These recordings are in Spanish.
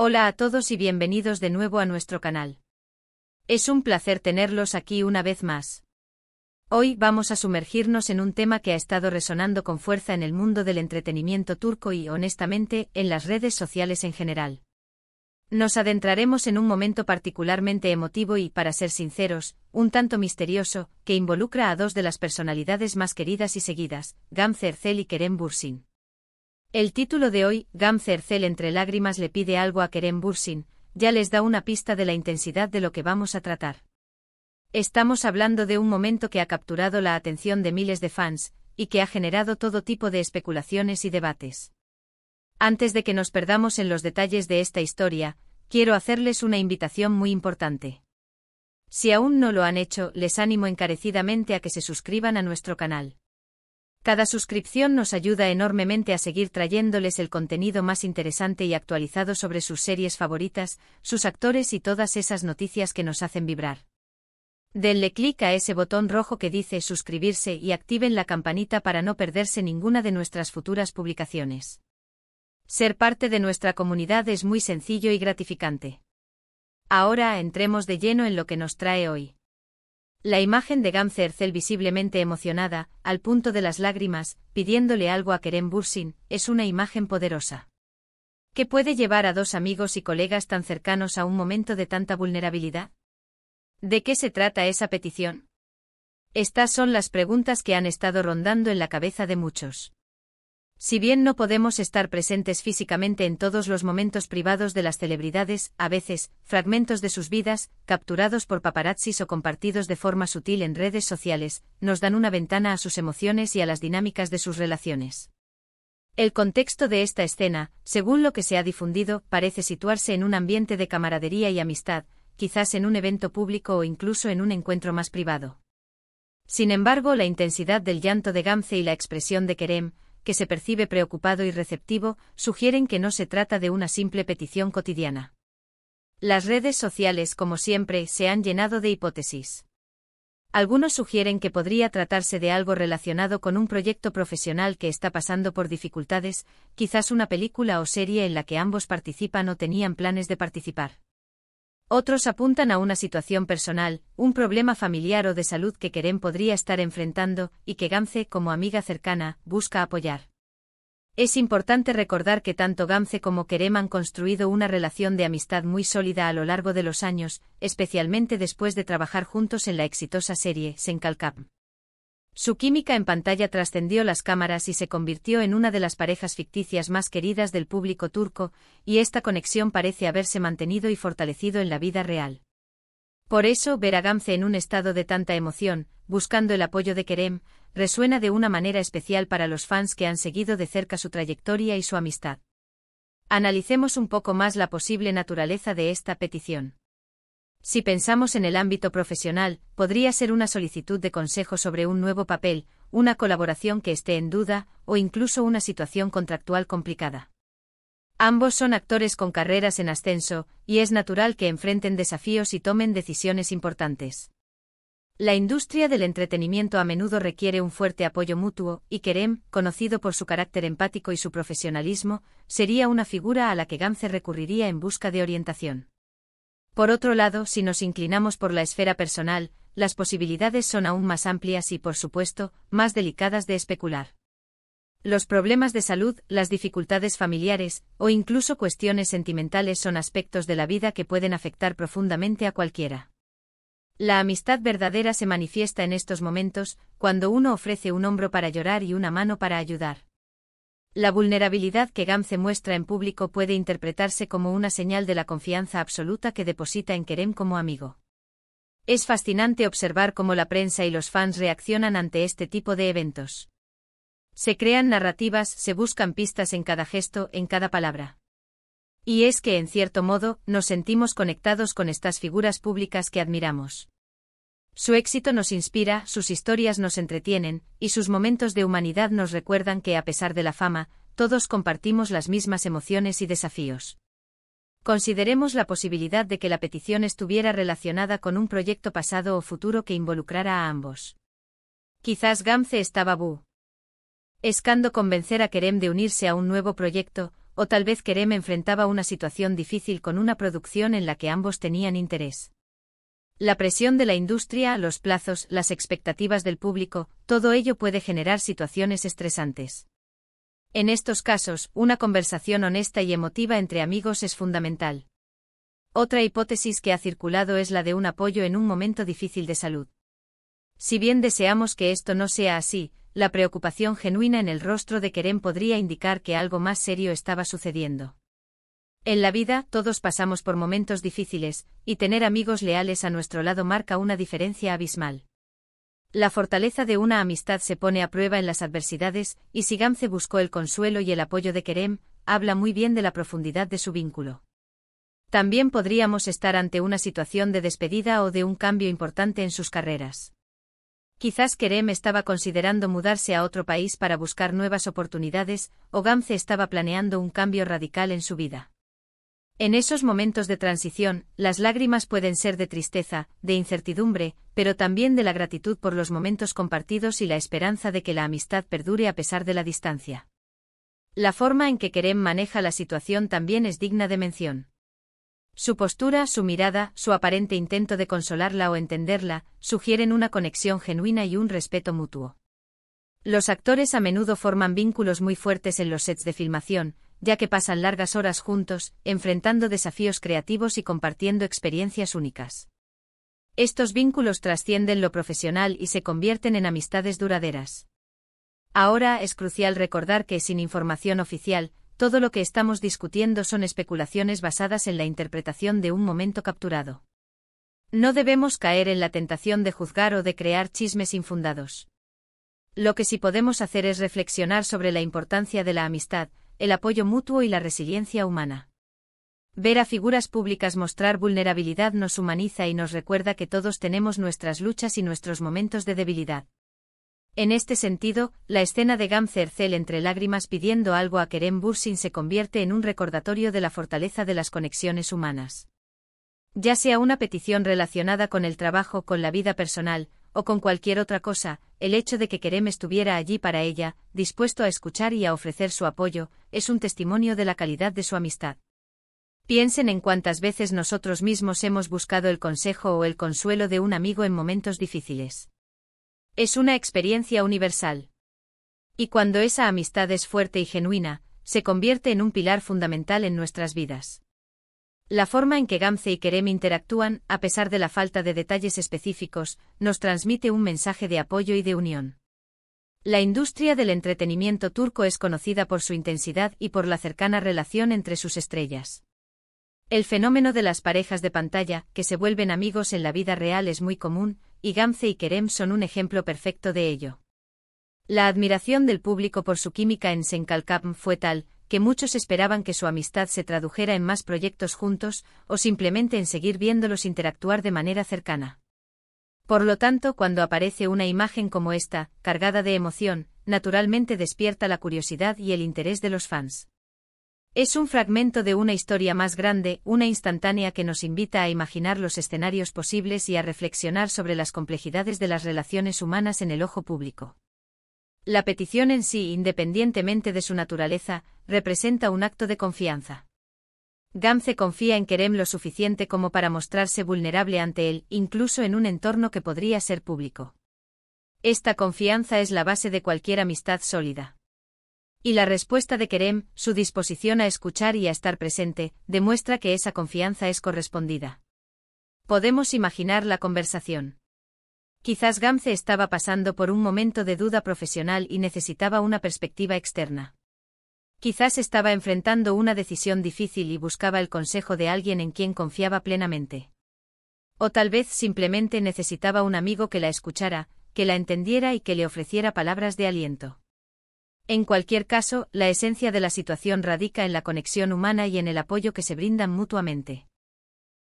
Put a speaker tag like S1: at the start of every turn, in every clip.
S1: Hola a todos y bienvenidos de nuevo a nuestro canal. Es un placer tenerlos aquí una vez más. Hoy vamos a sumergirnos en un tema que ha estado resonando con fuerza en el mundo del entretenimiento turco y, honestamente, en las redes sociales en general. Nos adentraremos en un momento particularmente emotivo y, para ser sinceros, un tanto misterioso, que involucra a dos de las personalidades más queridas y seguidas, Gamze Erçel y Kerem Bürsin. El título de hoy, Gamze Erçel entre lágrimas le pide algo a Kerem Bürsin, ya les da una pista de la intensidad de lo que vamos a tratar. Estamos hablando de un momento que ha capturado la atención de miles de fans, y que ha generado todo tipo de especulaciones y debates. Antes de que nos perdamos en los detalles de esta historia, quiero hacerles una invitación muy importante. Si aún no lo han hecho, les animo encarecidamente a que se suscriban a nuestro canal. Cada suscripción nos ayuda enormemente a seguir trayéndoles el contenido más interesante y actualizado sobre sus series favoritas, sus actores y todas esas noticias que nos hacen vibrar. Denle clic a ese botón rojo que dice suscribirse y activen la campanita para no perderse ninguna de nuestras futuras publicaciones. Ser parte de nuestra comunidad es muy sencillo y gratificante. Ahora entremos de lleno en lo que nos trae hoy. La imagen de Gamze Erçel visiblemente emocionada, al punto de las lágrimas, pidiéndole algo a Kerem Bürsin, es una imagen poderosa. ¿Qué puede llevar a dos amigos y colegas tan cercanos a un momento de tanta vulnerabilidad? ¿De qué se trata esa petición? Estas son las preguntas que han estado rondando en la cabeza de muchos. Si bien no podemos estar presentes físicamente en todos los momentos privados de las celebridades, a veces, fragmentos de sus vidas, capturados por paparazzis o compartidos de forma sutil en redes sociales, nos dan una ventana a sus emociones y a las dinámicas de sus relaciones. El contexto de esta escena, según lo que se ha difundido, parece situarse en un ambiente de camaradería y amistad, quizás en un evento público o incluso en un encuentro más privado. Sin embargo, la intensidad del llanto de Gamze y la expresión de Kerem, que se percibe preocupado y receptivo, sugieren que no se trata de una simple petición cotidiana. Las redes sociales, como siempre, se han llenado de hipótesis. Algunos sugieren que podría tratarse de algo relacionado con un proyecto profesional que está pasando por dificultades, quizás una película o serie en la que ambos participan o tenían planes de participar. Otros apuntan a una situación personal, un problema familiar o de salud que Kerem podría estar enfrentando, y que Gamze, como amiga cercana, busca apoyar. Es importante recordar que tanto Gamze como Kerem han construido una relación de amistad muy sólida a lo largo de los años, especialmente después de trabajar juntos en la exitosa serie Sen Kalkap. Su química en pantalla trascendió las cámaras y se convirtió en una de las parejas ficticias más queridas del público turco, y esta conexión parece haberse mantenido y fortalecido en la vida real. Por eso, ver a Gamze en un estado de tanta emoción, buscando el apoyo de Kerem, resuena de una manera especial para los fans que han seguido de cerca su trayectoria y su amistad. Analicemos un poco más la posible naturaleza de esta petición. Si pensamos en el ámbito profesional, podría ser una solicitud de consejo sobre un nuevo papel, una colaboración que esté en duda, o incluso una situación contractual complicada. Ambos son actores con carreras en ascenso, y es natural que enfrenten desafíos y tomen decisiones importantes. La industria del entretenimiento a menudo requiere un fuerte apoyo mutuo, y Kerem, conocido por su carácter empático y su profesionalismo, sería una figura a la que Gamze recurriría en busca de orientación. Por otro lado, si nos inclinamos por la esfera personal, las posibilidades son aún más amplias y, por supuesto, más delicadas de especular. Los problemas de salud, las dificultades familiares, o incluso cuestiones sentimentales son aspectos de la vida que pueden afectar profundamente a cualquiera. La amistad verdadera se manifiesta en estos momentos, cuando uno ofrece un hombro para llorar y una mano para ayudar. La vulnerabilidad que Gamze muestra en público puede interpretarse como una señal de la confianza absoluta que deposita en Kerem como amigo. Es fascinante observar cómo la prensa y los fans reaccionan ante este tipo de eventos. Se crean narrativas, se buscan pistas en cada gesto, en cada palabra. Y es que, en cierto modo, nos sentimos conectados con estas figuras públicas que admiramos. Su éxito nos inspira, sus historias nos entretienen, y sus momentos de humanidad nos recuerdan que, a pesar de la fama, todos compartimos las mismas emociones y desafíos. Consideremos la posibilidad de que la petición estuviera relacionada con un proyecto pasado o futuro que involucrara a ambos. Quizás Gamze estaba buscando convencer a Kerem de unirse a un nuevo proyecto, o tal vez Kerem enfrentaba una situación difícil con una producción en la que ambos tenían interés. La presión de la industria, los plazos, las expectativas del público, todo ello puede generar situaciones estresantes. En estos casos, una conversación honesta y emotiva entre amigos es fundamental. Otra hipótesis que ha circulado es la de un apoyo en un momento difícil de salud. Si bien deseamos que esto no sea así, la preocupación genuina en el rostro de Kerem podría indicar que algo más serio estaba sucediendo. En la vida, todos pasamos por momentos difíciles, y tener amigos leales a nuestro lado marca una diferencia abismal. La fortaleza de una amistad se pone a prueba en las adversidades, y si Gamze buscó el consuelo y el apoyo de Kerem, habla muy bien de la profundidad de su vínculo. También podríamos estar ante una situación de despedida o de un cambio importante en sus carreras. Quizás Kerem estaba considerando mudarse a otro país para buscar nuevas oportunidades, o Gamze estaba planeando un cambio radical en su vida. En esos momentos de transición, las lágrimas pueden ser de tristeza, de incertidumbre, pero también de la gratitud por los momentos compartidos y la esperanza de que la amistad perdure a pesar de la distancia. La forma en que Kerem maneja la situación también es digna de mención. Su postura, su mirada, su aparente intento de consolarla o entenderla, sugieren una conexión genuina y un respeto mutuo. Los actores a menudo forman vínculos muy fuertes en los sets de filmación, ya que pasan largas horas juntos, enfrentando desafíos creativos y compartiendo experiencias únicas. Estos vínculos trascienden lo profesional y se convierten en amistades duraderas. Ahora es crucial recordar que, sin información oficial, todo lo que estamos discutiendo son especulaciones basadas en la interpretación de un momento capturado. No debemos caer en la tentación de juzgar o de crear chismes infundados. Lo que sí podemos hacer es reflexionar sobre la importancia de la amistad, el apoyo mutuo y la resiliencia humana. Ver a figuras públicas mostrar vulnerabilidad nos humaniza y nos recuerda que todos tenemos nuestras luchas y nuestros momentos de debilidad. En este sentido, la escena de Gamze Erçel entre lágrimas pidiendo algo a Kerem Bürsin se convierte en un recordatorio de la fortaleza de las conexiones humanas. Ya sea una petición relacionada con el trabajo, con la vida personal, o con cualquier otra cosa, el hecho de que Kerem estuviera allí para ella, dispuesto a escuchar y a ofrecer su apoyo, es un testimonio de la calidad de su amistad. Piensen en cuántas veces nosotros mismos hemos buscado el consejo o el consuelo de un amigo en momentos difíciles. Es una experiencia universal. Y cuando esa amistad es fuerte y genuina, se convierte en un pilar fundamental en nuestras vidas. La forma en que Gamze y Kerem interactúan, a pesar de la falta de detalles específicos, nos transmite un mensaje de apoyo y de unión. La industria del entretenimiento turco es conocida por su intensidad y por la cercana relación entre sus estrellas. El fenómeno de las parejas de pantalla, que se vuelven amigos en la vida real, es muy común, y Gamze y Kerem son un ejemplo perfecto de ello. La admiración del público por su química en Sen Kalkam fue tal, que muchos esperaban que su amistad se tradujera en más proyectos juntos, o simplemente en seguir viéndolos interactuar de manera cercana. Por lo tanto, cuando aparece una imagen como esta, cargada de emoción, naturalmente despierta la curiosidad y el interés de los fans. Es un fragmento de una historia más grande, una instantánea que nos invita a imaginar los escenarios posibles y a reflexionar sobre las complejidades de las relaciones humanas en el ojo público. La petición en sí, independientemente de su naturaleza, representa un acto de confianza. Gamze confía en Kerem lo suficiente como para mostrarse vulnerable ante él, incluso en un entorno que podría ser público. Esta confianza es la base de cualquier amistad sólida. Y la respuesta de Kerem, su disposición a escuchar y a estar presente, demuestra que esa confianza es correspondida. Podemos imaginar la conversación. Quizás Gamze estaba pasando por un momento de duda profesional y necesitaba una perspectiva externa. Quizás estaba enfrentando una decisión difícil y buscaba el consejo de alguien en quien confiaba plenamente. O tal vez simplemente necesitaba un amigo que la escuchara, que la entendiera y que le ofreciera palabras de aliento. En cualquier caso, la esencia de la situación radica en la conexión humana y en el apoyo que se brindan mutuamente.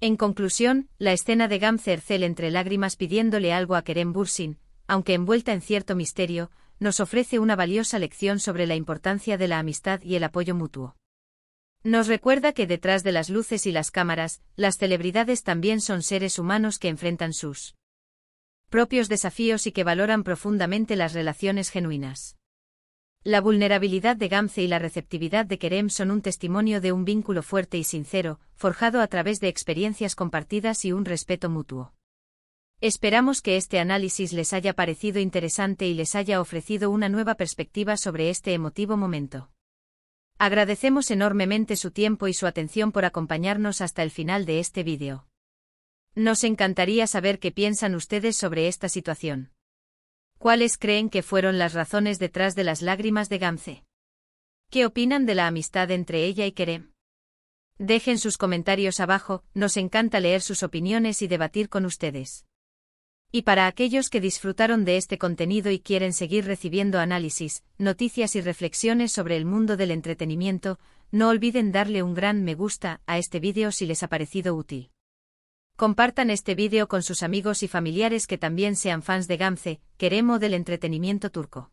S1: En conclusión, la escena de Gamze Erçel entre lágrimas pidiéndole algo a Kerem Bürsin, aunque envuelta en cierto misterio, nos ofrece una valiosa lección sobre la importancia de la amistad y el apoyo mutuo. Nos recuerda que detrás de las luces y las cámaras, las celebridades también son seres humanos que enfrentan sus propios desafíos y que valoran profundamente las relaciones genuinas. La vulnerabilidad de Gamze y la receptividad de Kerem son un testimonio de un vínculo fuerte y sincero, forjado a través de experiencias compartidas y un respeto mutuo. Esperamos que este análisis les haya parecido interesante y les haya ofrecido una nueva perspectiva sobre este emotivo momento. Agradecemos enormemente su tiempo y su atención por acompañarnos hasta el final de este vídeo. Nos encantaría saber qué piensan ustedes sobre esta situación. ¿Cuáles creen que fueron las razones detrás de las lágrimas de Gamze? ¿Qué opinan de la amistad entre ella y Kerem? Dejen sus comentarios abajo, nos encanta leer sus opiniones y debatir con ustedes. Y para aquellos que disfrutaron de este contenido y quieren seguir recibiendo análisis, noticias y reflexiones sobre el mundo del entretenimiento, no olviden darle un gran me gusta a este vídeo si les ha parecido útil. Compartan este vídeo con sus amigos y familiares que también sean fans de Gamze, Kerem o del entretenimiento turco.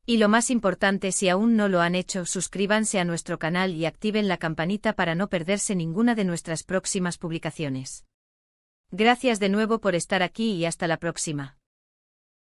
S1: Y lo más importante, si aún no lo han hecho, suscríbanse a nuestro canal y activen la campanita para no perderse ninguna de nuestras próximas publicaciones. Gracias de nuevo por estar aquí y hasta la próxima.